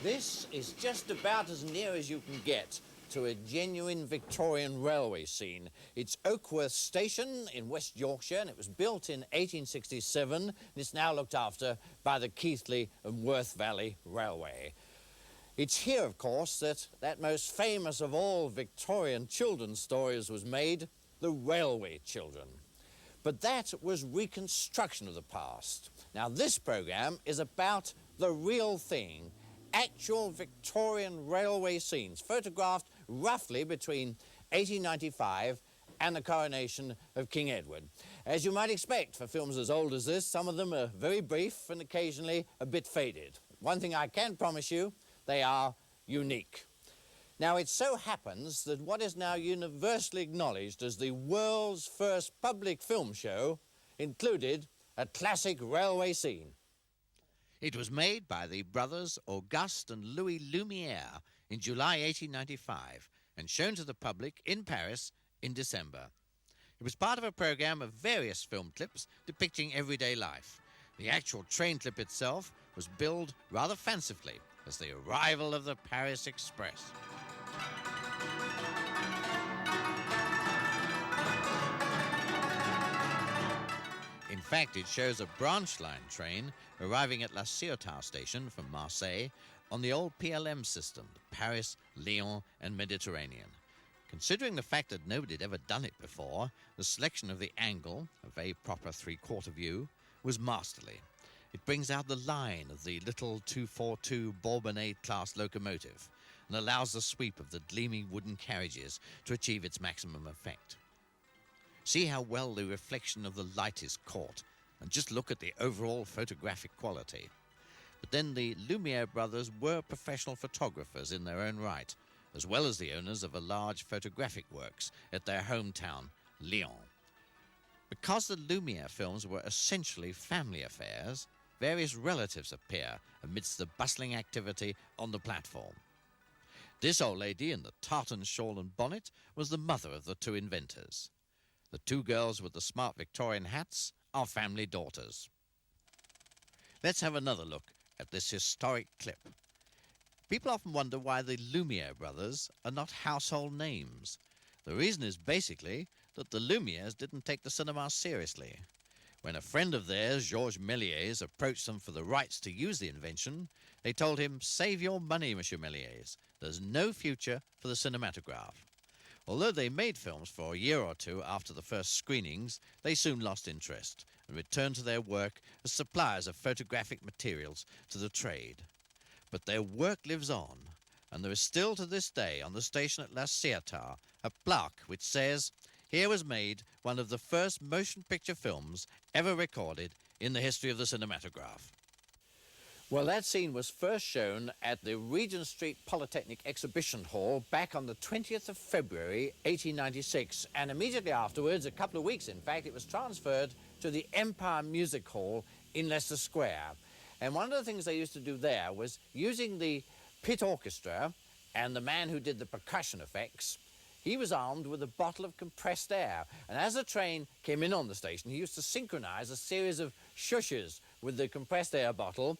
This is just about as near as you can get to a genuine Victorian railway scene. It's Oakworth Station in West Yorkshire, and it was built in 1867, and it's now looked after by the Keighley and Worth Valley Railway. It's here, of course, that most famous of all Victorian children's stories was made, The Railway Children. But that was reconstruction of the past. Now, this programme is about the real thing, actual Victorian railway scenes, photographed roughly between 1895 and the coronation of King Edward. As you might expect for films as old as this, some of them are very brief and occasionally a bit faded. One thing I can promise you, they are unique. Now, it so happens that what is now universally acknowledged as the world's first public film show included a classic railway scene. It was made by the brothers Auguste and Louis Lumière in July 1895 and shown to the public in Paris in December. It was part of a programme of various film clips depicting everyday life. The actual train clip itself was billed rather fancifully as the arrival of the Paris Express. In fact, it shows a branch line train arriving at La station from Marseille on the old PLM system, Paris, Lyon and Mediterranean. Considering the fact that nobody had ever done it before, the selection of the angle, a very proper three-quarter view, was masterly. It brings out the line of the little 242 Bourbonnais-class locomotive and allows the sweep of the gleaming wooden carriages to achieve its maximum effect. See how well the reflection of the light is caught, and just look at the overall photographic quality. But then the Lumière brothers were professional photographers in their own right, as well as the owners of a large photographic works at their hometown, Lyon. Because the Lumière films were essentially family affairs, various relatives appear amidst the bustling activity on the platform. This old lady in the tartan shawl and bonnet was the mother of the two inventors. The two girls with the smart Victorian hats are family daughters. Let's have another look at this historic clip. People often wonder why the Lumière brothers are not household names. The reason is basically that the Lumières didn't take the cinema seriously. When a friend of theirs, Georges Méliès, approached them for the rights to use the invention, they told him, "Save your money, Monsieur Méliès. There's no future for the cinematograph." Although they made films for a year or two after the first screenings, they soon lost interest and returned to their work as suppliers of photographic materials to the trade. But their work lives on, and there is still to this day on the station at C.I.O.TAT a plaque which says, "Here was made one of the first motion picture films ever recorded in the history of the cinematograph." Well, that scene was first shown at the Regent Street Polytechnic Exhibition Hall back on the 20th of February 1896, and immediately afterwards, a couple of weeks in fact, it was transferred to the Empire Music Hall in Leicester Square. And one of the things they used to do there was using the pit orchestra and the man who did the percussion effects. He was armed with a bottle of compressed air, and as the train came in on the station, he used to synchronize a series of shushes with the compressed air bottle.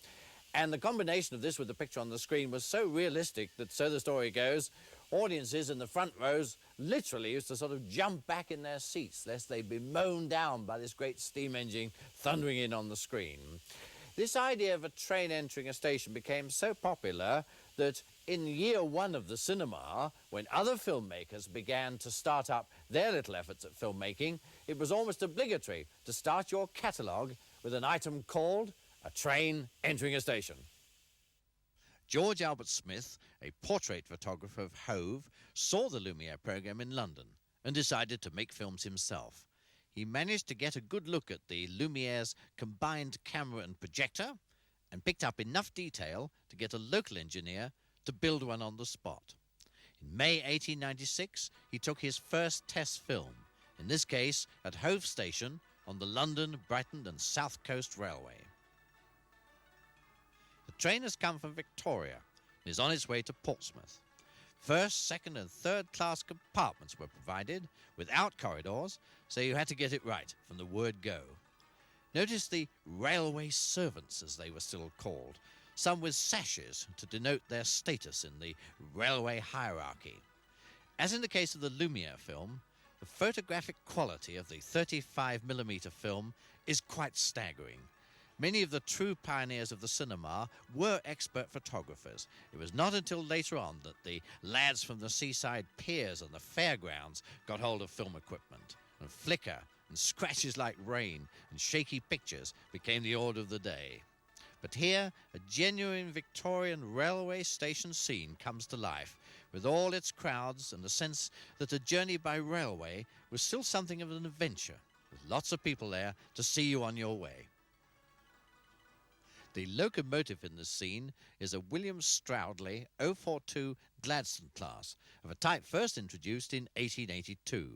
And the combination of this with the picture on the screen was so realistic that, so the story goes, audiences in the front rows literally used to sort of jump back in their seats lest they be mown down by this great steam engine thundering in on the screen. This idea of a train entering a station became so popular that in year one of the cinema, when other filmmakers began to start up their little efforts at filmmaking, it was almost obligatory to start your catalogue with an item called "A Train Entering a Station." George Albert Smith, a portrait photographer of Hove, saw the Lumière programme in London and decided to make films himself. He managed to get a good look at the Lumière's combined camera and projector and picked up enough detail to get a local engineer to build one on the spot. In May 1896, he took his first test film, in this case at Hove Station on the London, Brighton and South Coast Railway. The train has come from Victoria and is on its way to Portsmouth. First, second and third class compartments were provided without corridors, so you had to get it right from the word go. Notice the railway servants, as they were still called, some with sashes to denote their status in the railway hierarchy. As in the case of the Lumiere film, the photographic quality of the 35mm film is quite staggering. Many of the true pioneers of the cinema were expert photographers. It was not until later on that the lads from the seaside piers and the fairgrounds got hold of film equipment, and flicker and scratches like rain and shaky pictures became the order of the day. But here, a genuine Victorian railway station scene comes to life, with all its crowds and the sense that a journey by railway was still something of an adventure, with lots of people there to see you on your way. The locomotive in this scene is a William Stroudley 042 Gladstone class, of a type first introduced in 1882.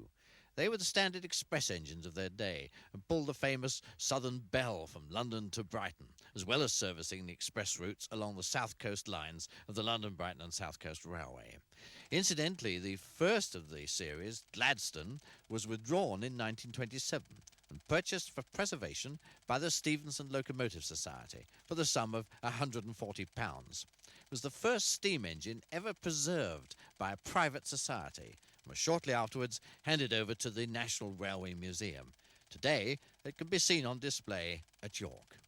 They were the standard express engines of their day and pulled the famous Southern Belle from London to Brighton, as well as servicing the express routes along the south coast lines of the London, Brighton and South Coast Railway. Incidentally, the first of the series, Gladstone, was withdrawn in 1927 and purchased for preservation by the Stephenson Locomotive Society for the sum of £140. It was the first steam engine ever preserved by a private society, was shortly afterwards handed over to the National Railway Museum. Today, it can be seen on display at York.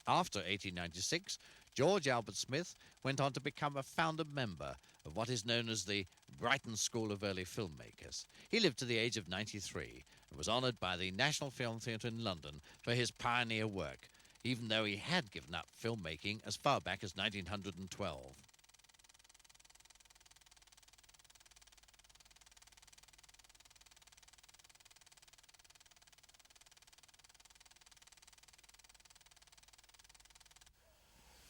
After 1896, George Albert Smith went on to become a founder member of what is known as the Brighton School of Early Filmmakers. He lived to the age of 93 and was honoured by the National Film Theatre in London for his pioneer work, even though he had given up filmmaking as far back as 1912.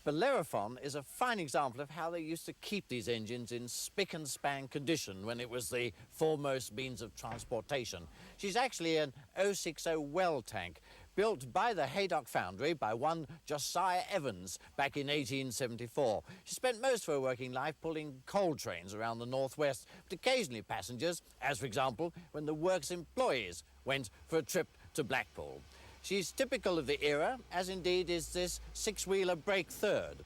Bellerophon is a fine example of how they used to keep these engines in spick and span condition when it was the foremost means of transportation. She's actually an 060 well tank, built by the Haydock foundry by one Josiah Evans back in 1874. She spent most of her working life pulling coal trains around the northwest, but occasionally passengers, as for example when the works employees went for a trip to Blackpool. She's typical of the era, as indeed is this six-wheeler Brake Third.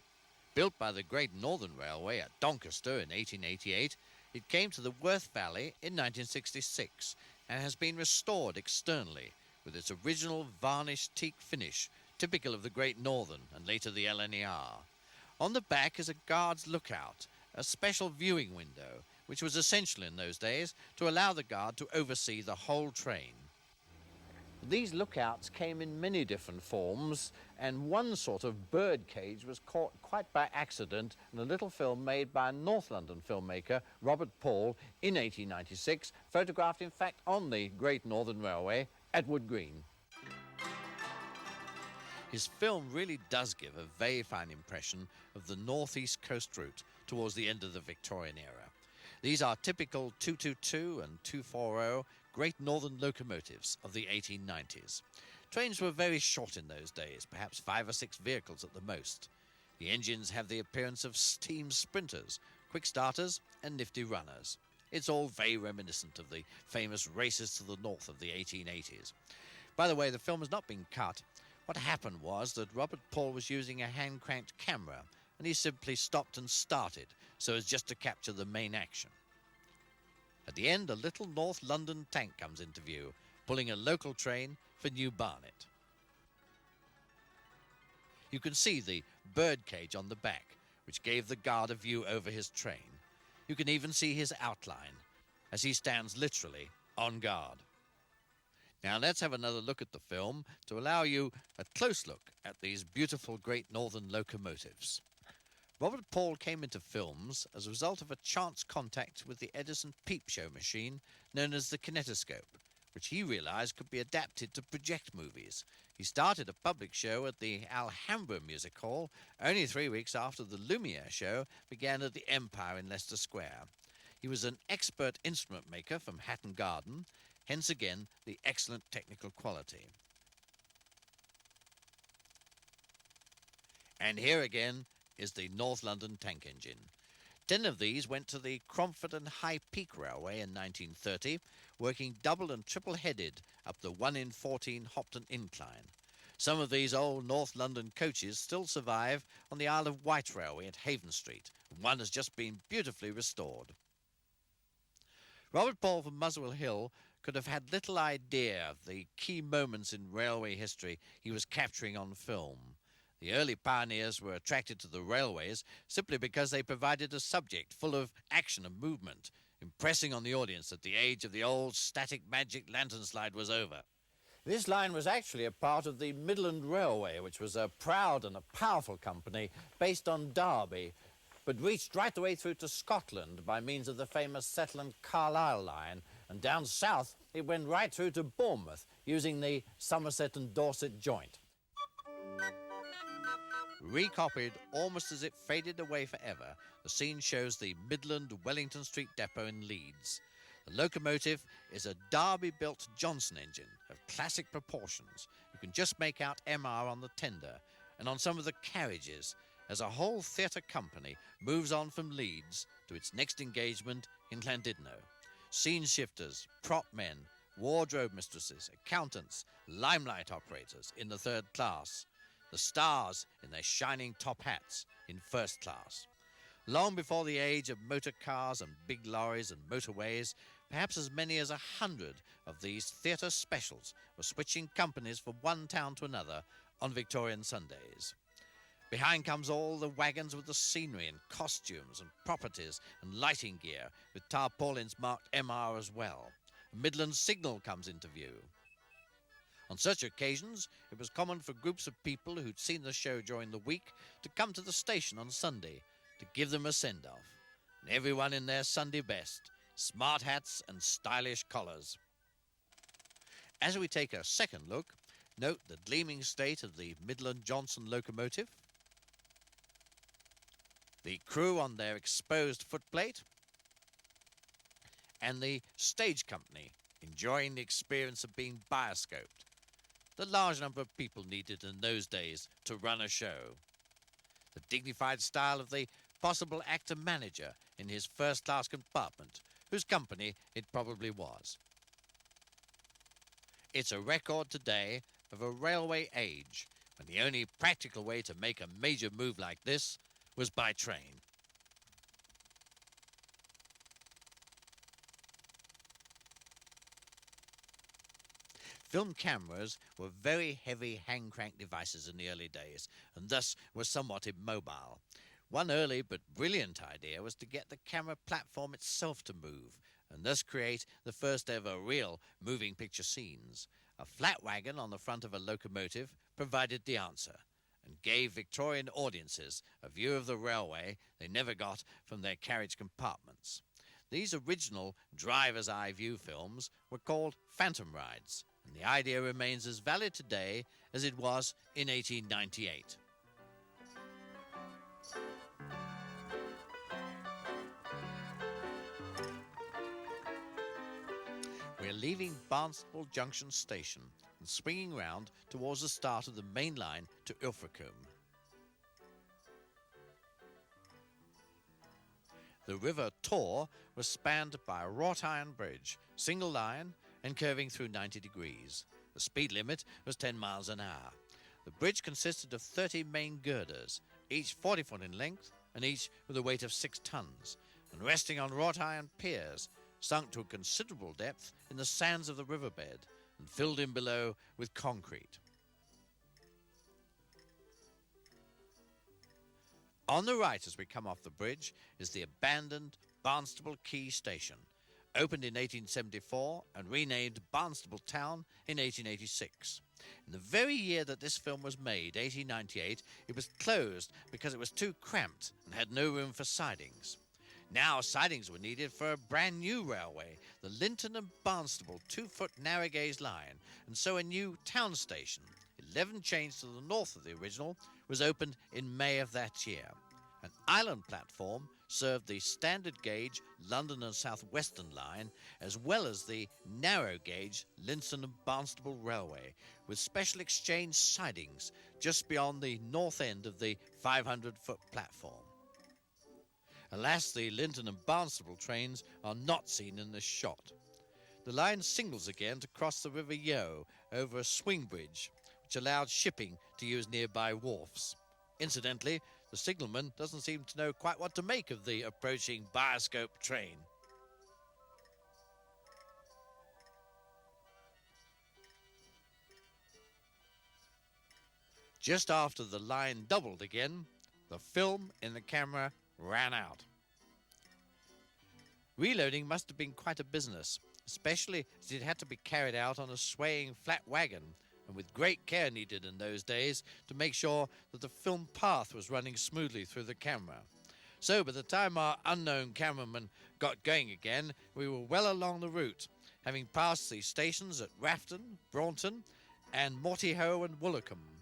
Built by the Great Northern Railway at Doncaster in 1888, it came to the Worth Valley in 1966 and has been restored externally with its original varnished teak finish, typical of the Great Northern and later the L.N.E.R. On the back is a guard's lookout, a special viewing window, which was essential in those days to allow the guard to oversee the whole train. These lookouts came in many different forms, and one sort of bird cage was caught quite by accident in a little film made by a North London filmmaker, Robert Paul, in 1896, photographed in fact on the Great Northern Railway at Wood Green. His film really does give a very fine impression of the northeast coast route towards the end of the Victorian era. These are typical 222 and 240 Great Northern locomotives of the 1890s. Trains were very short in those days, perhaps 5 or 6 vehicles at the most. The engines have the appearance of steam sprinters, quick starters and nifty runners. It's all very reminiscent of the famous races to the north of the 1880s. By the way, the film has not been cut. What happened was that Robert Paul was using a hand-cranked camera, and he simply stopped and started so as just to capture the main action. At the end, a little North London tank comes into view, pulling a local train for New Barnet. You can see the bird cage on the back, which gave the guard a view over his train. You can even see his outline, as he stands literally on guard. Now let's have another look at the film to allow you a close look at these beautiful Great Northern locomotives. Robert Paul came into films as a result of a chance contact with the Edison peep show machine known as the kinetoscope, which he realized could be adapted to project movies. He started a public show at the Alhambra Music Hall only 3 weeks after the Lumiere show began at the Empire in Leicester Square. He was an expert instrument maker from Hatton Garden, hence again the excellent technical quality. And here again is the North London tank engine. 10 of these went to the Cromford and High Peak Railway in 1930, working double and triple-headed up the 1 in 14 Hopton incline. Some of these old North London coaches still survive on the Isle of Wight Railway at Haven Street, and one has just been beautifully restored. Robert Ball from Muswell Hill could have had little idea of the key moments in railway history he was capturing on film. The early pioneers were attracted to the railways simply because they provided a subject full of action and movement, impressing on the audience that the age of the old static magic lantern slide was over. This line was actually a part of the Midland Railway, which was a proud and a powerful company based on Derby, but reached right the way through to Scotland by means of the famous Shetland-Carlisle line, and down south it went right through to Bournemouth using the Somerset and Dorset joint. Recopied almost as it faded away forever, the scene shows the Midland Wellington Street depot in Leeds. The locomotive is a Derby-built Johnson engine of classic proportions. You can just make out MR on the tender, and on some of the carriages, as a whole theatre company moves on from Leeds to its next engagement in Llandudno. Scene shifters, prop men, wardrobe mistresses, accountants, limelight operators in the third class, the stars in their shining top hats in first class. Long before the age of motor cars and big lorries and motorways, perhaps as many as 100 of these theatre specials were switching companies from one town to another on Victorian Sundays. Behind comes all the wagons with the scenery and costumes and properties and lighting gear, with tarpaulins marked MR as well. A Midland signal comes into view. On such occasions, it was common for groups of people who'd seen the show during the week to come to the station on Sunday to give them a send-off, and everyone in their Sunday best, smart hats and stylish collars. As we take a second look, note the gleaming state of the Midland Johnson locomotive, the crew on their exposed footplate, and the stage company enjoying the experience of being bioscoped, the large number of people needed in those days to run a show, the dignified style of the possible actor-manager in his first-class compartment, whose company it probably was. It's a record today of a railway age when the only practical way to make a major move like this was by train. Film cameras were very heavy hand-crank devices in the early days, and thus were somewhat immobile. One early but brilliant idea was to get the camera platform itself to move, and thus create the first ever real moving picture scenes. A flat wagon on the front of a locomotive provided the answer, and gave Victorian audiences a view of the railway they never got from their carriage compartments. These original driver's eye view films were called phantom rides, and the idea remains as valid today as it was in 1898. We're leaving Barnstaple Junction Station and swinging round towards the start of the main line to Ilfracombe. The River Tor was spanned by a wrought iron bridge, single line and curving through 90 degrees. The speed limit was 10 miles an hour. The bridge consisted of 30 main girders, each 40 foot in length and each with a weight of 6 tons, and resting on wrought iron piers, sunk to a considerable depth in the sands of the riverbed and filled in below with concrete. On the right as we come off the bridge is the abandoned Barnstaple Quay Station, opened in 1874 and renamed Barnstaple Town in 1886. In the very year that this film was made, 1898, it was closed because it was too cramped and had no room for sidings. Now sidings were needed for a brand new railway, the Linton and Barnstaple 2-foot narrow gauge line, and so a new town station, 11 chains to the north of the original, was opened in May of that year. An island platform served the standard gauge London and South Western line, as well as the narrow gauge Linton and Barnstaple Railway, with special exchange sidings just beyond the north end of the 500-foot platform. Alas, the Linton and Barnstaple trains are not seen in this shot. The line singles again to cross the River Yeo over a swing bridge, which allowed shipping to use nearby wharfs. Incidentally, the signalman doesn't seem to know quite what to make of the approaching bioscope train. Just after the line doubled again, the film in the camera ran out. Reloading must have been quite a business, especially as it had to be carried out on a swaying flat wagon, and with great care needed in those days to make sure that the film path was running smoothly through the camera. So by the time our unknown cameraman got going again, we were well along the route, having passed the stations at Rafton, Braunton, and Mortyhoe and Woolacombe.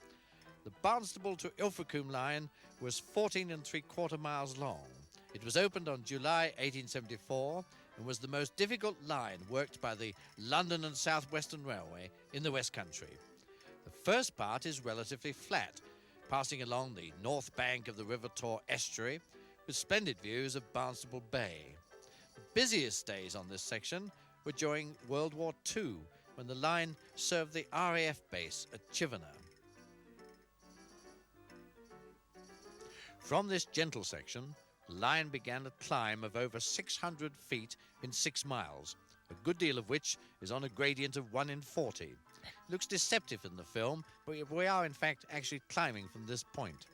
The Barnstaple to Ilfracombe line was 14 3/4 miles long. It was opened on July 1874 and was the most difficult line worked by the London and South Western Railway in the West Country. The first part is relatively flat, passing along the north bank of the River Tor estuary with splendid views of Barnstaple Bay. The busiest days on this section were during World War II, when the line served the RAF base at Chivenna. From this gentle section, the line began a climb of over 600 feet in 6 miles, a good deal of which is on a gradient of 1 in 40. It looks deceptive in the film, but we are in fact actually climbing from this point.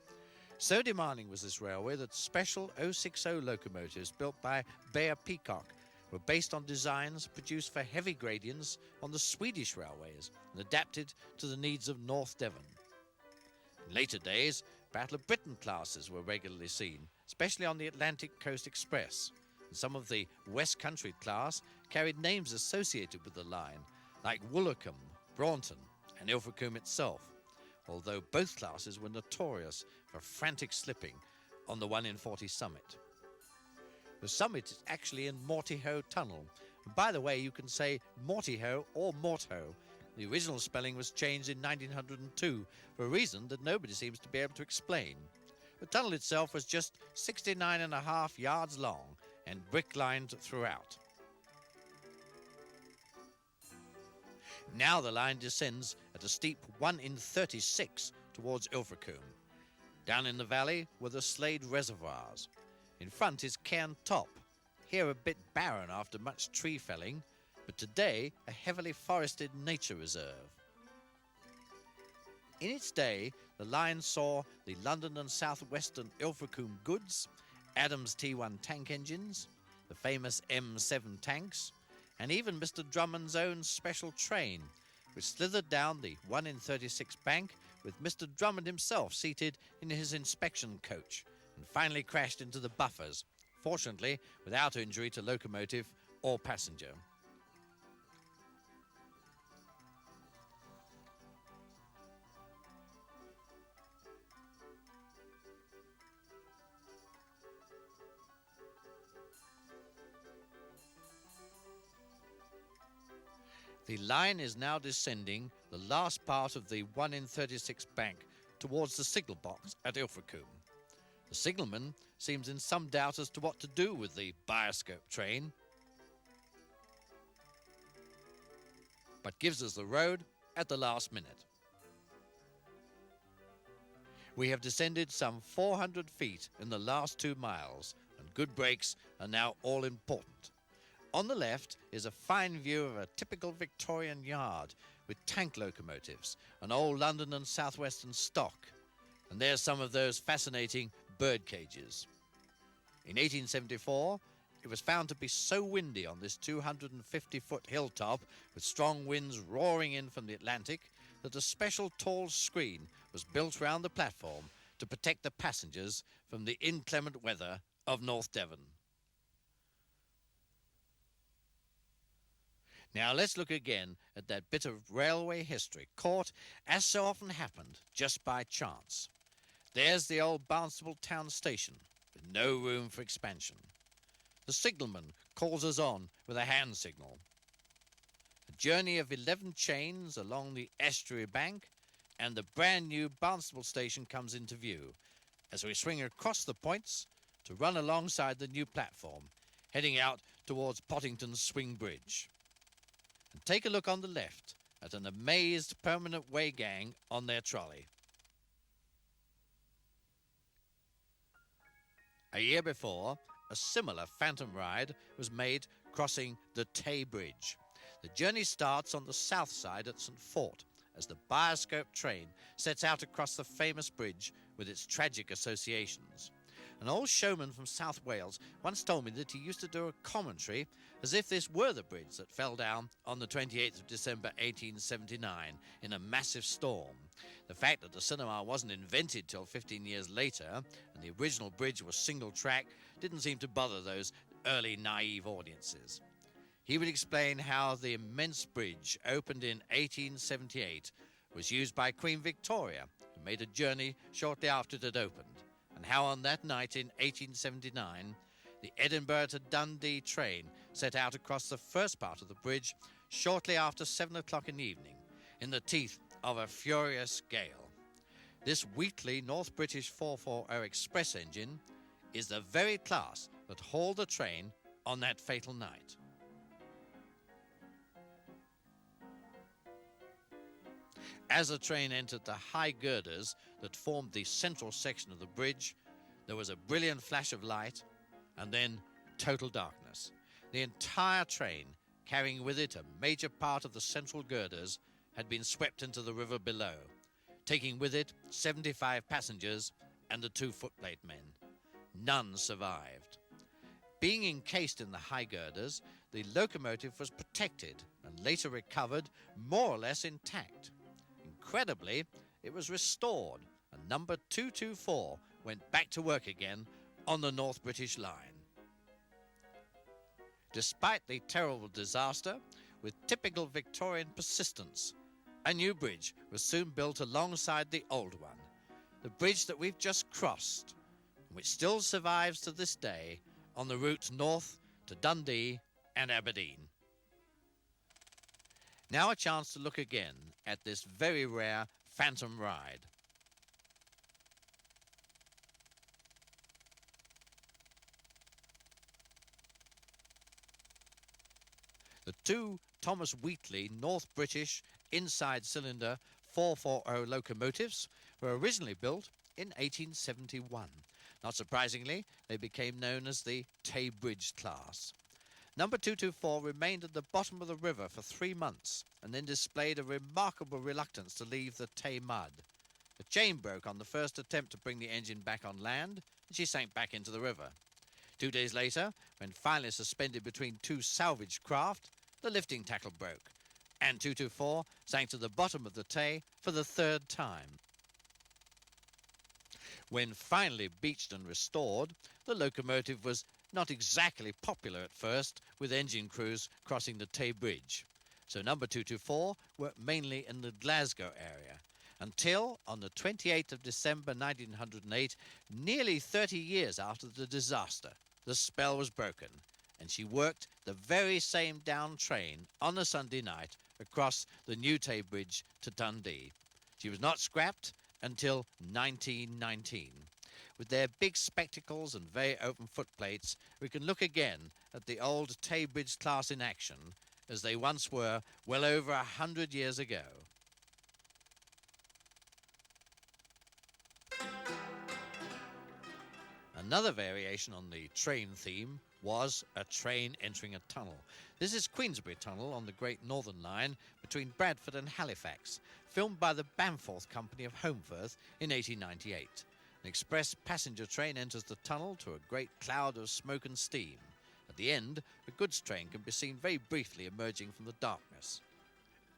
So demanding was this railway that special 060 locomotives built by L.B.S.C.R were based on designs produced for heavy gradients on the Swedish railways and adapted to the needs of North Devon. In later days, Battle of Britain classes were regularly seen, especially on the Atlantic Coast Express, and some of the West Country class carried names associated with the line, like Woolacombe, Braunton, and Ilfracombe itself, although both classes were notorious for frantic slipping on the 1 in 40 summit. The summit is actually in Mortyhoe Tunnel, and by the way, you can say Mortyhoe or Morthoe. The original spelling was changed in 1902 for a reason that nobody seems to be able to explain. The tunnel itself was just 69.5 yards long and brick-lined throughout. Now the line descends at a steep 1 in 36 towards Ilfracombe. Down in the valley were the Slade reservoirs. In front is Cairn Top, here a bit barren after much tree felling, but today a heavily forested nature reserve. In its day, the line saw the London and South Western Ilfracombe goods, Adams T1 tank engines, the famous M7 tanks, and even Mr. Drummond's own special train, which slithered down the 1 in 36 bank with Mr. Drummond himself seated in his inspection coach, and finally crashed into the buffers, fortunately without injury to locomotive or passenger. The line is now descending the last part of the 1 in 36 bank towards the signal box at Ilfracombe. The signalman seems in some doubt as to what to do with the bioscope train, but gives us the road at the last minute. We have descended some 400 feet in the last 2 miles, and good brakes are now all important. On the left is a fine view of a typical Victorian yard with tank locomotives, an old London and South Western stock, and there's some of those fascinating bird cages. In 1874, it was found to be so windy on this 250-foot hilltop with strong winds roaring in from the Atlantic that a special tall screen was built round the platform to protect the passengers from the inclement weather of North Devon. Now let's look again at that bit of railway history caught, as so often happened, just by chance. There's the old Barnstaple town station, with no room for expansion. The signalman calls us on with a hand signal. A journey of 11 chains along the estuary bank, and the brand new Barnstaple station comes into view, as we swing across the points to run alongside the new platform, heading out towards Pottington's Swing Bridge. And take a look on the left at an amazed permanent way gang on their trolley. A year before, a similar phantom ride was made crossing the Tay Bridge. The journey starts on the south side at St Fort as the bioscope train sets out across the famous bridge with its tragic associations. An old showman from South Wales once told me that he used to do a commentary as if this were the bridge that fell down on the 28th of December 1879 in a massive storm. The fact that the cinema wasn't invented till 15 years later and the original bridge was single track didn't seem to bother those early naive audiences. He would explain how the immense bridge opened in 1878 was used by Queen Victoria, who made a journey shortly after it had opened, and how on that night in 1879, the Edinburgh to Dundee train set out across the first part of the bridge shortly after 7 o'clock in the evening, in the teeth of a furious gale. This Wheatley North British 440 express engine is the very class that hauled the train on that fatal night. As the train entered the high girders that formed the central section of the bridge, there was a brilliant flash of light and then total darkness. The entire train, carrying with it a major part of the central girders, had been swept into the river below, taking with it 75 passengers and the 2 footplate men. None survived. Being encased in the high girders, the locomotive was protected and later recovered more or less intact. Incredibly, it was restored, and number 224 went back to work again on the North British line. Despite the terrible disaster, with typical Victorian persistence, a new bridge was soon built alongside the old one, the bridge that we've just crossed, which still survives to this day on the route north to Dundee and Aberdeen. Now a chance to look again at this very rare phantom ride. The 2 Thomas Wheatley North British inside cylinder 440 locomotives were originally built in 1871. Not surprisingly, they became known as the Tay Bridge class. Number 224 remained at the bottom of the river for 3 months and then displayed a remarkable reluctance to leave the Tay mud. The chain broke on the first attempt to bring the engine back on land and she sank back into the river. 2 days later, when finally suspended between 2 salvage craft, the lifting tackle broke and 224 sank to the bottom of the Tay for the 3rd time. When finally beached and restored, the locomotive was not exactly popular at first with engine crews crossing the Tay Bridge. So number 224 worked mainly in the Glasgow area until on the 28th of December 1908, nearly 30 years after the disaster, the spell was broken and she worked the very same down train on a Sunday night across the new Tay Bridge to Dundee. She was not scrapped until 1919. With their big spectacles and very open footplates, we can look again at the old Tay Bridge class in action, as they once were well over 100 years ago. Another variation on the train theme was a train entering a tunnel. This is Queensbury Tunnel on the Great Northern Line between Bradford and Halifax, filmed by the BAMFORD Company of Holmfirth in 1898. An express passenger train enters the tunnel to a great cloud of smoke and steam. At the end, a goods train can be seen very briefly emerging from the darkness.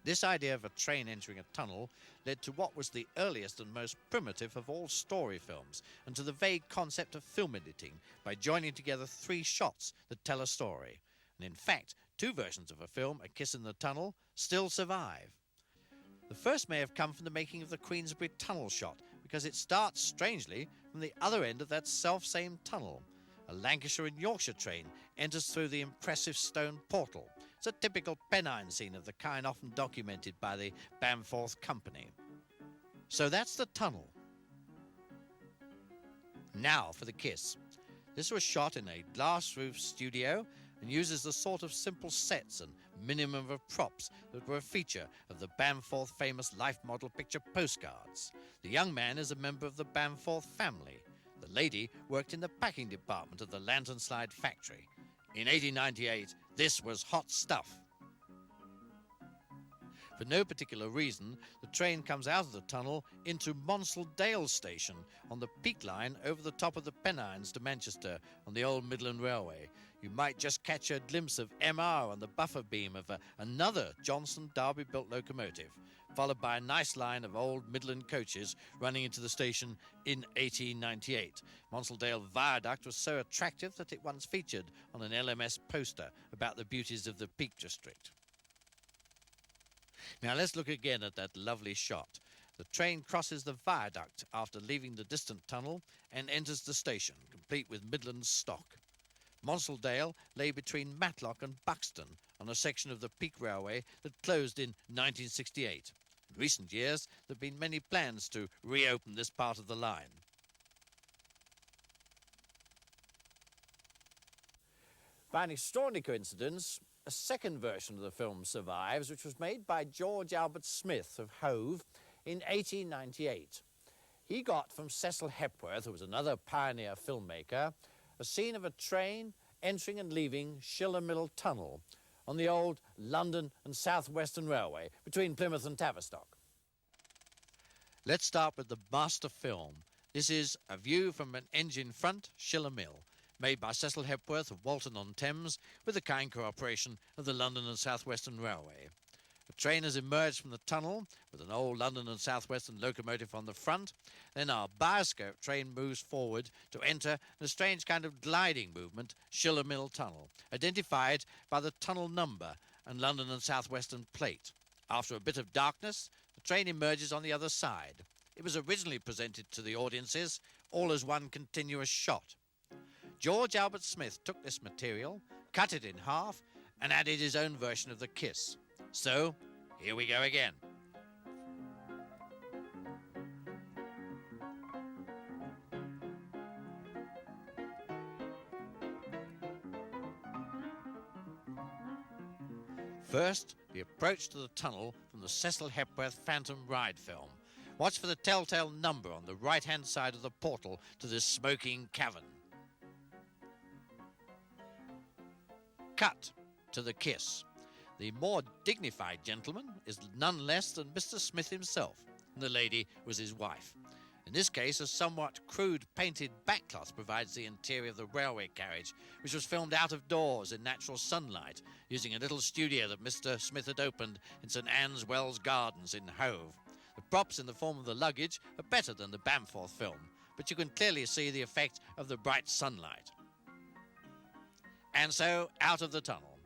This idea of a train entering a tunnel led to what was the earliest and most primitive of all story films, and to the vague concept of film editing by joining together 3 shots that tell a story. And in fact, 2 versions of a film, A Kiss in the Tunnel, still survive. The first may have come from the making of the Queensbury tunnel shot, because it starts, strangely, from the other end of that self-same tunnel. A Lancashire and Yorkshire train enters through the impressive stone portal. It's a typical Pennine scene of the kind often documented by the BAMFORD Company. So that's the tunnel. Now for the kiss. This was shot in a glass-roof studio and uses the sort of simple sets and minimum of props that were a feature of the BRADFORD famous life model picture postcards. The young man is a member of the BRADFORD family. The lady worked in the packing department of the lantern slide factory. In 1898, this was hot stuff. For no particular reason, the train comes out of the tunnel into Monsaldale Station on the Peak Line over the top of the Pennines to Manchester on the old Midland Railway. You might just catch a glimpse of MR on the buffer beam of another Johnson Derby-built locomotive, followed by a nice line of old Midland coaches running into the station in 1898. Monsaldale Viaduct was so attractive that it once featured on an LMS poster about the beauties of the Peak District. Now let's look again at that lovely shot. The train crosses the viaduct after leaving the distant tunnel and enters the station, complete with Midland stock. Monsaldale lay between Matlock and Buxton on a section of the Peak Railway that closed in 1968. In recent years, there have been many plans to reopen this part of the line. By an extraordinary coincidence, a second version of the film survives, which was made by George Albert Smith of Hove in 1898. He got from Cecil Hepworth, who was another pioneer filmmaker, a scene of a train entering and leaving Shilla Mill Tunnel on the old London and South Western Railway between Plymouth and Tavistock. Let's start with the master film. This is A View from an Engine Front, Shilla Mill, made by Cecil Hepworth of Walton-on-Thames with the kind cooperation of the London and South Western Railway. The train has emerged from the tunnel with an old London and South Western locomotive on the front. Then our B.R.A.D.F.O.R train moves forward to enter in a strange kind of gliding movement, Shilla Mill Tunnel, identified by the tunnel number and London and South Western plate. After a bit of darkness, the train emerges on the other side. It was originally presented to the audiences all as one continuous shot. George Albert Smith took this material, cut it in half, and added his own version of the kiss. So, here we go again. First, the approach to the tunnel from the Cecil Hepworth Phantom Ride film. Watch for the telltale number on the right-hand side of the portal to this smoking cavern. Cut to the kiss. The more dignified gentleman is none less than Mr. Smith himself, and the lady was his wife. In this case, a somewhat crude painted backcloth provides the interior of the railway carriage, which was filmed out of doors in natural sunlight, using a little studio that Mr. Smith had opened in St. Anne's Wells Gardens in Hove. The props in the form of the luggage are better than the BRADFORD film, but you can clearly see the effect of the bright sunlight. And so, out of the tunnel.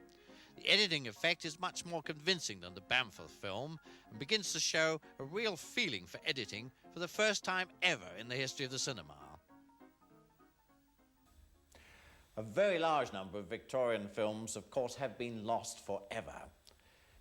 The editing effect is much more convincing than the BRADFORD film and begins to show a real feeling for editing for the first time ever in the history of the cinema. A very large number of Victorian films, of course, have been lost forever.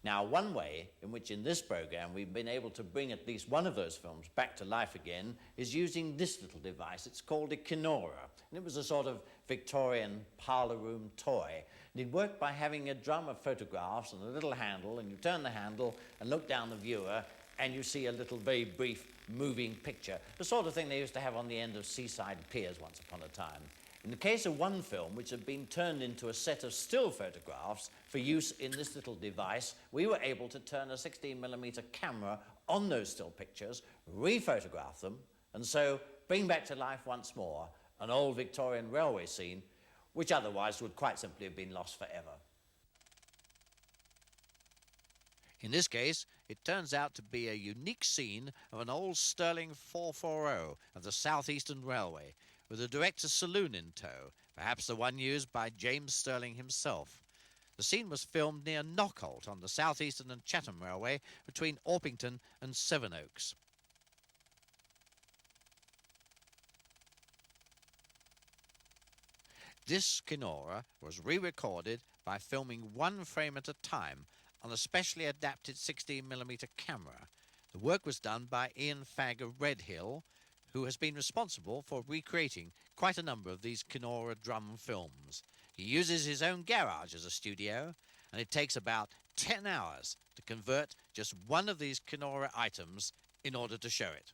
Now, one way in which in this program we've been able to bring at least one of those films back to life again is using this little device. It's called a Kinora, and it was a sort of Victorian parlour room toy. And it worked by having a drum of photographs and a little handle, and you turn the handle and look down the viewer, and you see a little very brief moving picture, the sort of thing they used to have on the end of seaside piers once upon a time. In the case of one film, which had been turned into a set of still photographs for use in this little device, we were able to turn a 16mm camera on those still pictures, re-photograph them, and so bring back to life once more an old Victorian railway scene, which otherwise would quite simply have been lost forever. In this case, it turns out to be a unique scene of an old Stirling 440 of the South Eastern Railway, with a director's saloon in tow, perhaps the one used by James Stirling himself. The scene was filmed near Knockholt on the South Eastern and Chatham Railway between Orpington and Sevenoaks. This Kinora was re-recorded by filming one frame at a time on a specially adapted 16mm camera. The work was done by Ian Fagg of Redhill, who has been responsible for recreating quite a number of these Kinora drum films. He uses his own garage as a studio, and it takes about 10 hours to convert just one of these Kenora items in order to show it.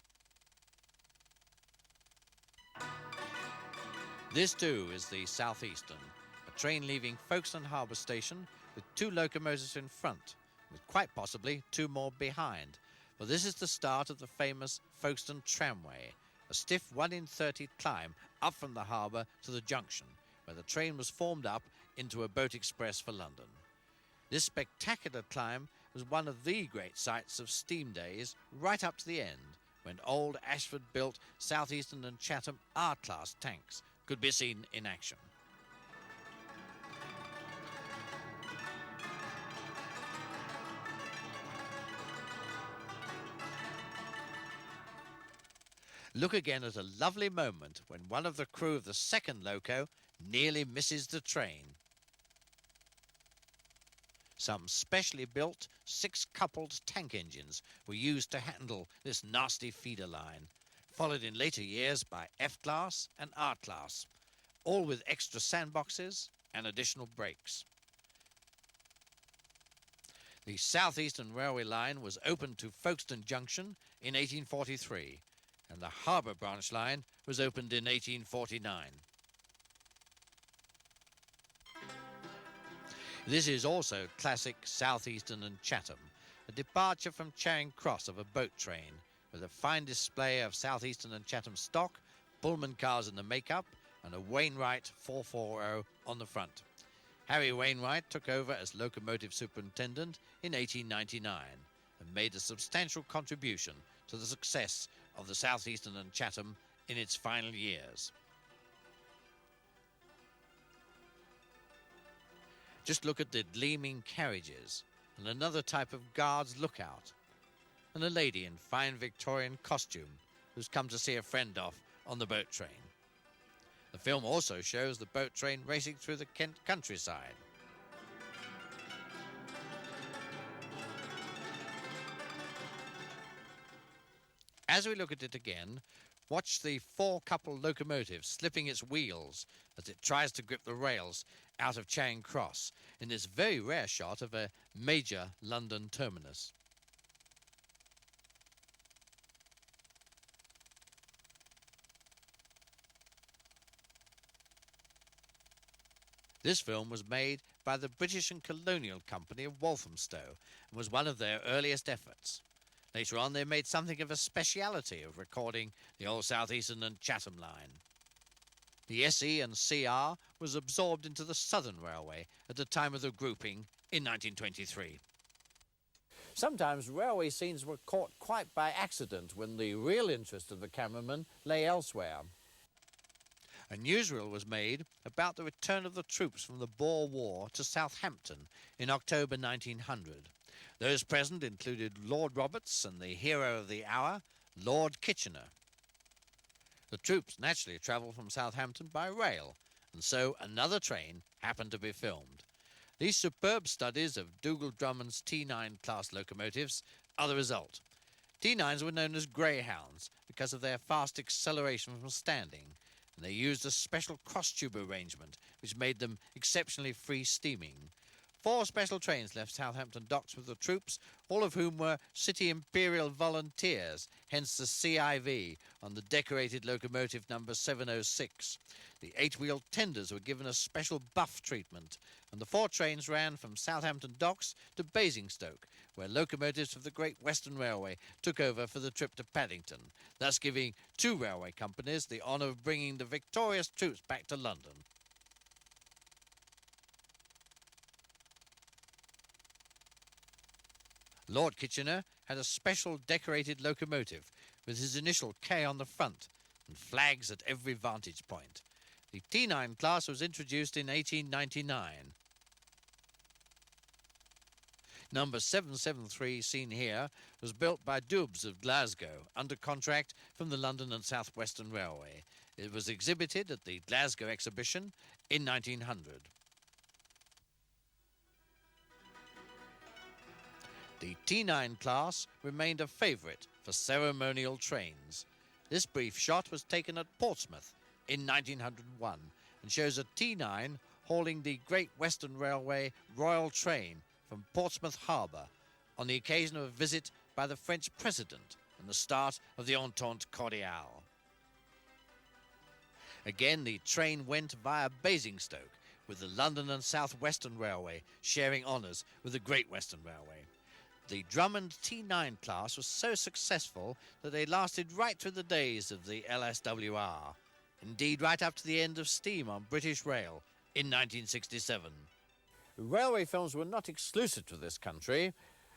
This too is the Southeastern, a train leaving Folkestone Harbour Station with 2 locomotives in front, with quite possibly 2 more behind. For this is the start of the famous Folkestone Tramway, a stiff 1 in 30 climb up from the harbour to the junction, where the train was formed up into a boat express for London. This spectacular climb was one of the great sights of steam days right up to the end, when old Ashford-built Southeastern and Chatham R-class tanks could be seen in action. Look again at a lovely moment when one of the crew of the second loco nearly misses the train. Some specially built 6-coupled tank engines were used to handle this nasty feeder line, followed in later years by F-class and R-class, all with extra sandboxes and additional brakes. The Southeastern Railway line was opened to Folkestone Junction in 1843, and the Harbour branch line was opened in 1849. This is also classic Southeastern and Chatham, a departure from Charing Cross of a boat train, with a fine display of Southeastern and Chatham stock, Pullman cars in the make-up, and a Wainwright 440 on the front. Harry Wainwright took over as locomotive superintendent in 1899 and made a substantial contribution to the success of the Southeastern and Chatham in its final years. Just look at the gleaming carriages and another type of guard's lookout, and a lady in fine Victorian costume who's come to see a friend off on the boat train. The film also shows the boat train racing through the Kent countryside. As we look at it again, watch the 4-couple locomotive slipping its wheels as it tries to grip the rails out of Charing Cross in this very rare shot of a major London terminus. This film was made by the British and Colonial Company of Walthamstow and was one of their earliest efforts. Later on, they made something of a speciality of recording the old Southeastern and Chatham line. The S.E.C.R was absorbed into the Southern Railway at the time of the grouping in 1923. Sometimes railway scenes were caught quite by accident when the real interest of the cameraman lay elsewhere. A newsreel was made about the return of the troops from the Boer War to Southampton in October 1900. Those present included Lord Roberts and the hero of the hour, Lord Kitchener. The troops naturally travelled from Southampton by rail, and so another train happened to be filmed. These superb studies of Dougal Drummond's T9 class locomotives are the result. T9s were known as greyhounds because of their fast acceleration from standing, and they used a special cross-tube arrangement which made them exceptionally free steaming. 4 special trains left Southampton docks with the troops, all of whom were City Imperial Volunteers, hence the CIV on the decorated locomotive number 706. The 8-wheel tenders were given a special buff treatment, and the 4 trains ran from Southampton docks to Basingstoke, where locomotives of the Great Western Railway took over for the trip to Paddington, thus giving 2 railway companies the honour of bringing the victorious troops back to London. Lord Kitchener had a special decorated locomotive with his initial K on the front and flags at every vantage point. The T9 class was introduced in 1899. Number 773, seen here, was built by Dubs of Glasgow under contract from the London and South Western Railway. It was exhibited at the Glasgow exhibition in 1900. The T9 class remained a favourite for ceremonial trains. This brief shot was taken at Portsmouth in 1901 and shows a T9 hauling the Great Western Railway Royal Train from Portsmouth Harbour on the occasion of a visit by the French President and the start of the Entente Cordiale. Again, the train went via Basingstoke, with the London and South Western Railway sharing honours with the Great Western Railway. The Drummond T9 class was so successful that they lasted right through the days of the L.S.W.R. Indeed, right up to the end of steam on British Rail in 1967. Railway films were not exclusive to this country.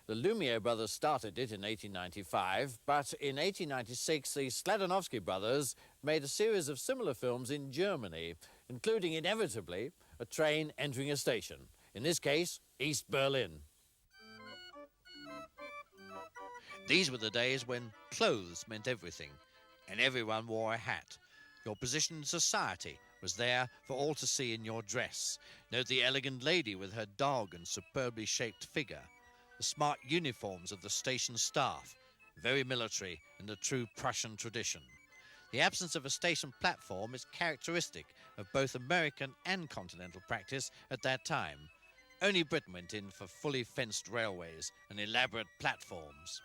The Lumiere brothers started it in 1895, but in 1896 the Skladanowski brothers made a series of similar films in Germany, including inevitably a train entering a station, in this case East Berlin. These were the days when clothes meant everything, and everyone wore a hat. Your position in society was there for all to see in your dress. Note the elegant lady with her dog and superbly shaped figure. The smart uniforms of the station staff, very military in the true Prussian tradition. The absence of a station platform is characteristic of both American and continental practice at that time. Only Britain went in for fully fenced railways and elaborate platforms.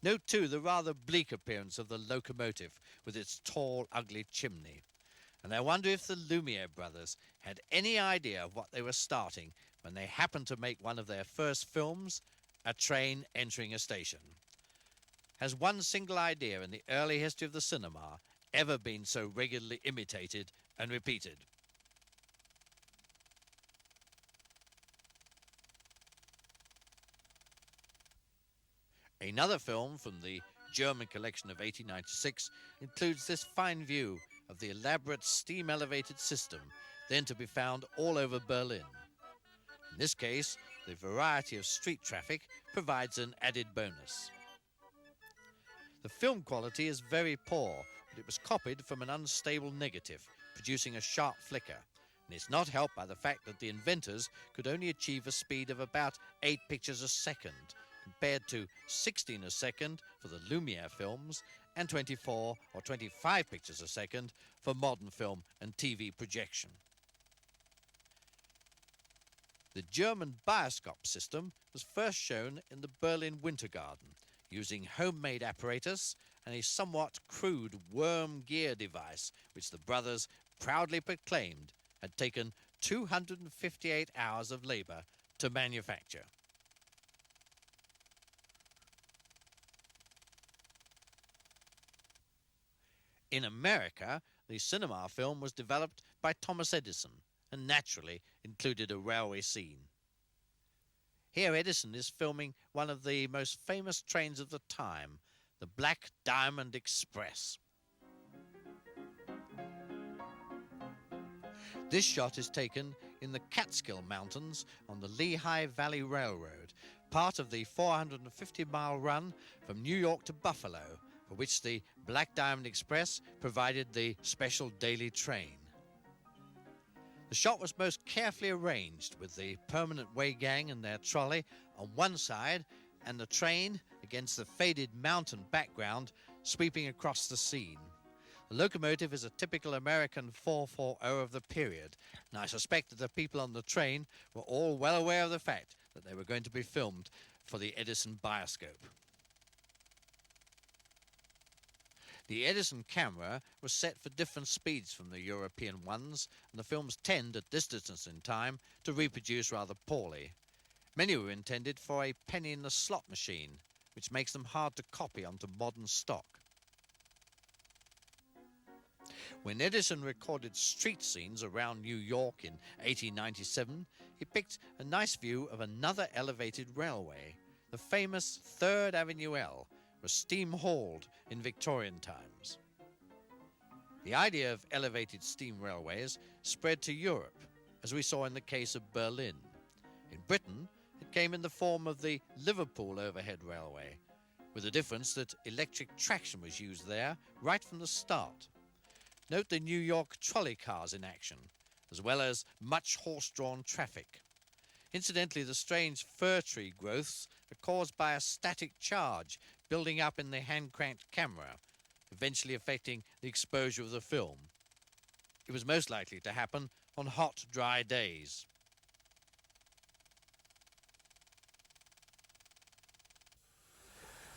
Note too the rather bleak appearance of the locomotive with its tall, ugly chimney. And I wonder if the Lumiere brothers had any idea of what they were starting when they happened to make one of their first films, a train entering a station. Has one single idea in the early history of the cinema ever been so regularly imitated and repeated? Another film from the German collection of 1896 includes this fine view of the elaborate steam-elevated system, then to be found all over Berlin. In this case, the variety of street traffic provides an added bonus. The film quality is very poor, but it was copied from an unstable negative, producing a sharp flicker. And it's not helped by the fact that the inventors could only achieve a speed of about 8 pictures a second, compared to 16 a second for the Lumiere films and 24 or 25 pictures a second for modern film and TV projection. The German bioscope system was first shown in the Berlin Winter Garden, using homemade apparatus and a somewhat crude worm gear device which the brothers proudly proclaimed had taken 258 hours of labour to manufacture. In America, the cinema film was developed by Thomas Edison and naturally included a railway scene. Here Edison is filming one of the most famous trains of the time, the Black Diamond Express. This shot is taken in the Catskill Mountains on the Lehigh Valley Railroad, part of the 450-mile run from New York to Buffalo, for which the Black Diamond Express provided the special daily train. The shot was most carefully arranged, with the permanent way gang and their trolley on one side and the train against the faded mountain background sweeping across the scene. The locomotive is a typical American 440 of the period, and I suspect that the people on the train were all well aware of the fact that they were going to be filmed for the Edison bioscope. The Edison camera was set for different speeds from the European ones, and the films tend, at this distance in time, to reproduce rather poorly. Many were intended for a penny-in-the-slot machine, which makes them hard to copy onto modern stock. When Edison recorded street scenes around New York in 1897, he picked a nice view of another elevated railway. The famous 3rd Avenue L was steam-hauled in Victorian times. The idea of elevated steam railways spread to Europe, as we saw in the case of Berlin. In Britain, it came in the form of the Liverpool Overhead Railway, with the difference that electric traction was used there right from the start. Note the New York trolley cars in action, as well as much horse-drawn traffic. Incidentally, the strange fir tree growths are caused by a static charge building up in the hand-cranked camera, eventually affecting the exposure of the film. It was most likely to happen on hot, dry days.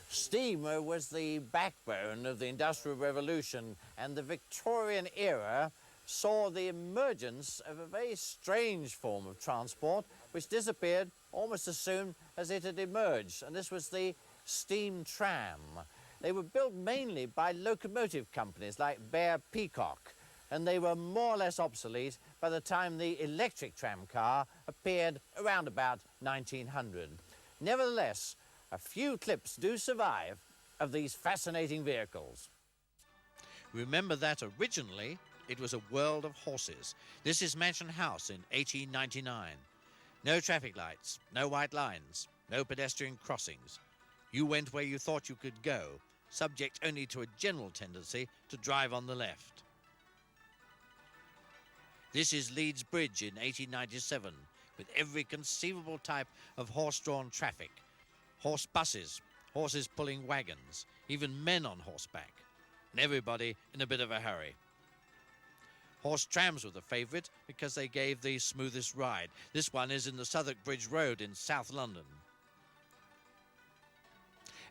Steam was the backbone of the Industrial Revolution, and the Victorian era saw the emergence of a very strange form of transport which disappeared almost as soon as it had emerged, and this was the steam tram. They were built mainly by locomotive companies like Bear Peacock, and they were more or less obsolete by the time the electric tram car appeared around about 1900. Nevertheless, a few clips do survive of these fascinating vehicles. Remember that originally it was a world of horses. This is Mansion House in 1899. No traffic lights, no white lines, no pedestrian crossings. You went where you thought you could go, subject only to a general tendency to drive on the left. This is Leeds Bridge in 1897, with every conceivable type of horse-drawn traffic. Horse buses, horses pulling wagons, even men on horseback, and everybody in a bit of a hurry. Horse trams were the favourite because they gave the smoothest ride. This one is in the Southwark Bridge Road in South London.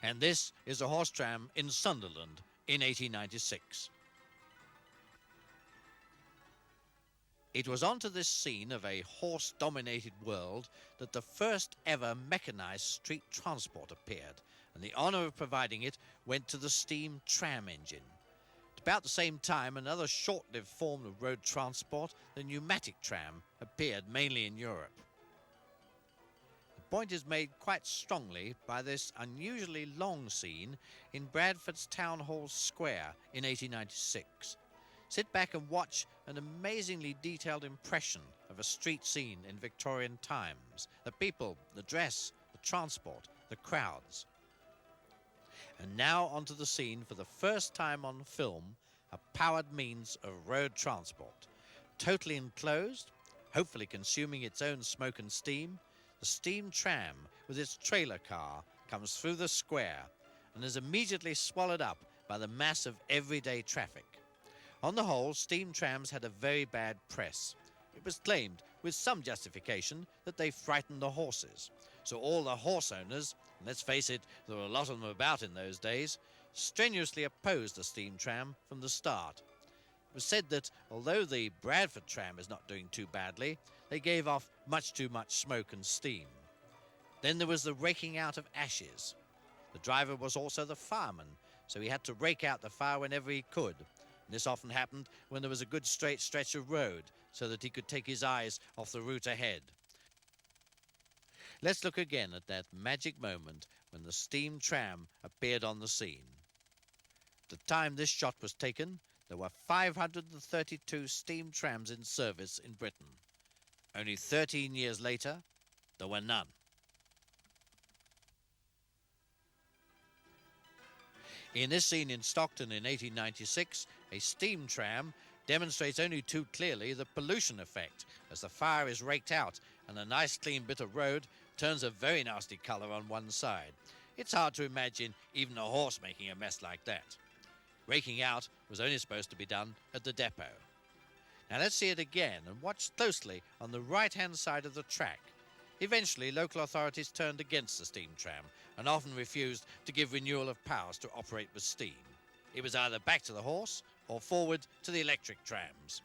And this is a horse tram in Sunderland in 1896. It was onto this scene of a horse-dominated world that the first ever mechanised street transport appeared, and the honour of providing it went to the steam tram engine. At about the same time, another short-lived form of road transport, the pneumatic tram, appeared mainly in Europe. The point is made quite strongly by this unusually long scene in Bradford's Town Hall Square in 1896. Sit back and watch an amazingly detailed impression of a street scene in Victorian times. The people, the dress, the transport, the crowds. And now onto the scene for the first time on film, a powered means of road transport. Totally enclosed, hopefully consuming its own smoke and steam, the steam tram with its trailer car comes through the square and is immediately swallowed up by the mass of everyday traffic. On the whole, steam trams had a very bad press. It was claimed, with some justification, that they frightened the horses. So all the horse owners, and let's face it, there were a lot of them about in those days, strenuously opposed the steam tram from the start. It was said that although the Bradford tram is not doing too badly, they gave off much too much smoke and steam. Then there was the raking out of ashes. The driver was also the fireman, so he had to rake out the fire whenever he could. This often happened when there was a good straight stretch of road, so that he could take his eyes off the route ahead. Let's look again at that magic moment when the steam tram appeared on the scene. At the time this shot was taken, there were 532 steam trams in service in Britain. Only 13 years later, there were none. In this scene in Stockton in 1896, a steam tram demonstrates only too clearly the pollution effect as the fire is raked out and a nice clean bit of road turns a very nasty colour on one side. It's hard to imagine even a horse making a mess like that. Raking out was only supposed to be done at the depot. Now let's see it again and watch closely on the right-hand side of the track. Eventually, local authorities turned against the steam tram and often refused to give renewal of powers to operate with steam. It was either back to the horse or forward to the electric trams.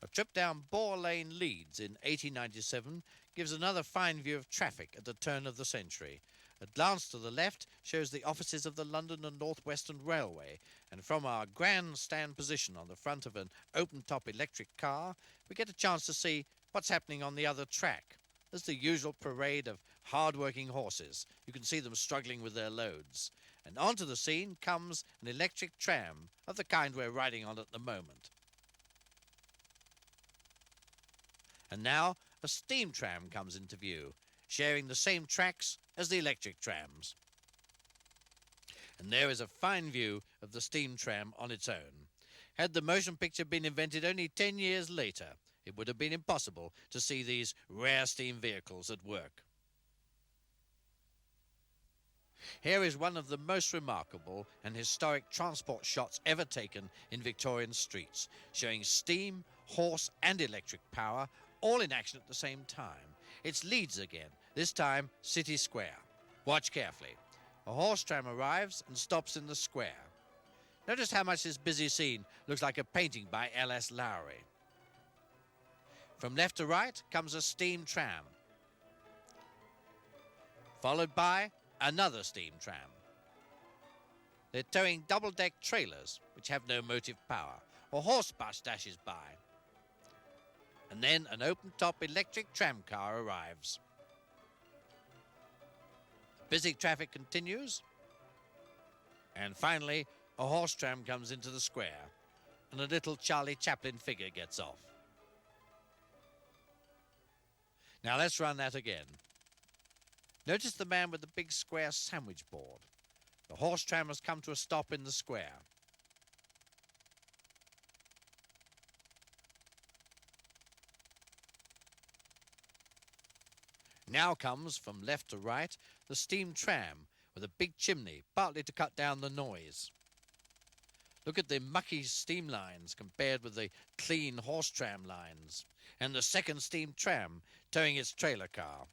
A trip down Boar Lane, Leeds in 1897 gives another fine view of traffic at the turn of the century. A glance to the left shows the offices of the London and North Western Railway, and from our grandstand position on the front of an open-top electric car, we get a chance to see what's happening on the other track. There's the usual parade of hard-working horses. You can see them struggling with their loads. And onto the scene comes an electric tram of the kind we're riding on at the moment. And now a steam tram comes into view, sharing the same tracks as the electric trams. And there is a fine view of the steam tram on its own. Had the motion picture been invented only 10 years later, it would have been impossible to see these rare steam vehicles at work. Here is one of the most remarkable and historic transport shots ever taken in Victorian streets, showing steam, horse and electric power all in action at the same time. It's Leeds again, this time City Square. Watch carefully. A horse tram arrives and stops in the square. Notice how much this busy scene looks like a painting by L.S.W.R. From left to right comes a steam tram, followed by another steam tram. They're towing double-deck trailers, which have no motive power. A horse bus dashes by. And then an open-top electric tram car arrives. Busy traffic continues. And finally, a horse tram comes into the square, and a little Charlie Chaplin figure gets off. Now let's run that again. Notice the man with the big square sandwich board. The horse tram has come to a stop in the square. Now comes, from left to right, the steam tram with a big chimney, partly to cut down the noise. Look at the mucky steam lines compared with the clean horse tram lines, and the second steam tram towing its trailer car.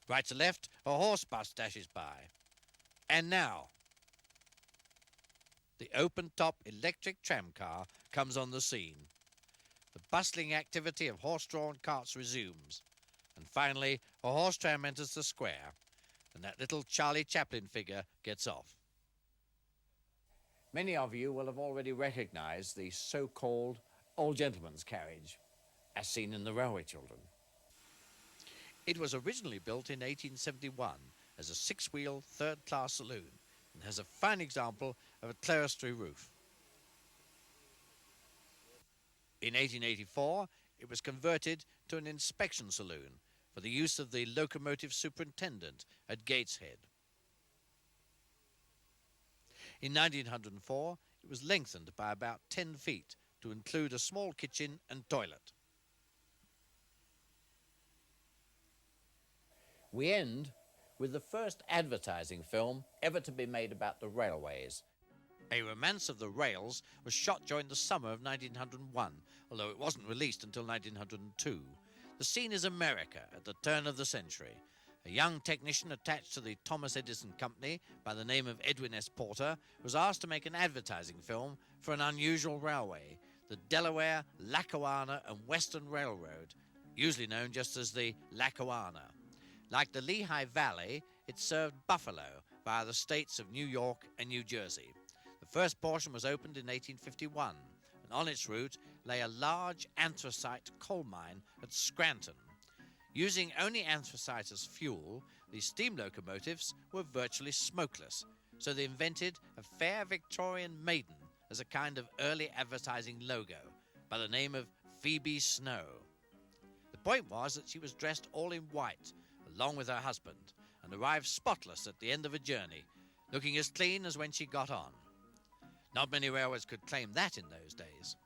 Right to left, a horse bus dashes by. And now, the open-top electric tram car comes on the scene. The bustling activity of horse-drawn carts resumes. And finally, a horse tram enters the square, and that little Charlie Chaplin figure gets off. Many of you will have already recognised the so-called old gentleman's carriage, as seen in the Railway Children. It was originally built in 1871 as a six-wheel, third-class saloon and has a fine example of a clerestory roof. In 1884, it was converted to an inspection saloon for the use of the locomotive superintendent at Gateshead. In 1904, it was lengthened by about 10 feet to include a small kitchen and toilet. We end with the first advertising film ever to be made about the railways. A Romance of the Rails was shot during the summer of 1901, although it wasn't released until 1902. The scene is America at the turn of the century. A young technician attached to the Thomas Edison Company by the name of Edwin S. Porter was asked to make an advertising film for an unusual railway, the Delaware, Lackawanna and Western Railroad, usually known just as the Lackawanna. Like the Lehigh Valley, it served Buffalo via the states of New York and New Jersey. The first portion was opened in 1851, and on its route lay a large anthracite coal mine at Scranton. Using only anthracite as fuel, the steam locomotives were virtually smokeless, so they invented a fair Victorian maiden as a kind of early advertising logo by the name of Phoebe Snow. The point was that she was dressed all in white, along with her husband, and arrived spotless at the end of a journey, looking as clean as when she got on. Not many railways could claim that in those days.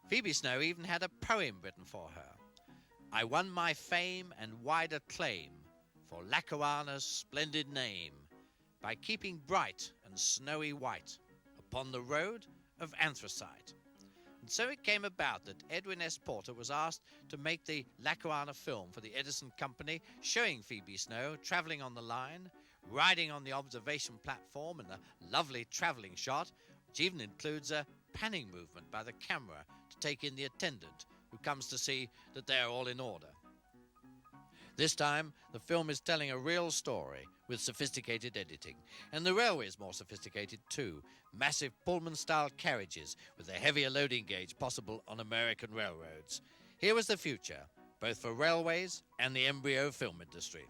Phoebe Snow even had a poem written for her. I won my fame and wide acclaim for Lackawanna's splendid name by keeping bright and snowy white upon the road of anthracite. And so it came about that Edwin S. Porter was asked to make the Lackawanna film for the Edison Company, showing Phoebe Snow travelling on the line, riding on the observation platform in a lovely travelling shot, which even includes a panning movement by the camera to take in the attendant who comes to see that they are all in order. This time, the film is telling a real story with sophisticated editing. And the railway is more sophisticated too. Massive Pullman-style carriages with a heavier loading gauge possible on American railroads. Here was the future, both for railways and the embryo film industry.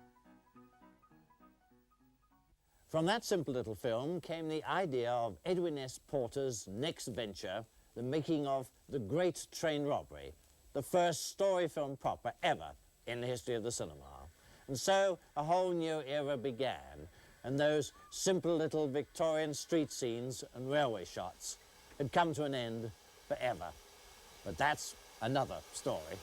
From that simple little film came the idea of Edwin S. Porter's next venture, the making of The Great Train Robbery, the first story film proper ever in the history of the cinema. And so a whole new era began, and those simple little Victorian street scenes and railway shots had come to an end forever. But that's another story.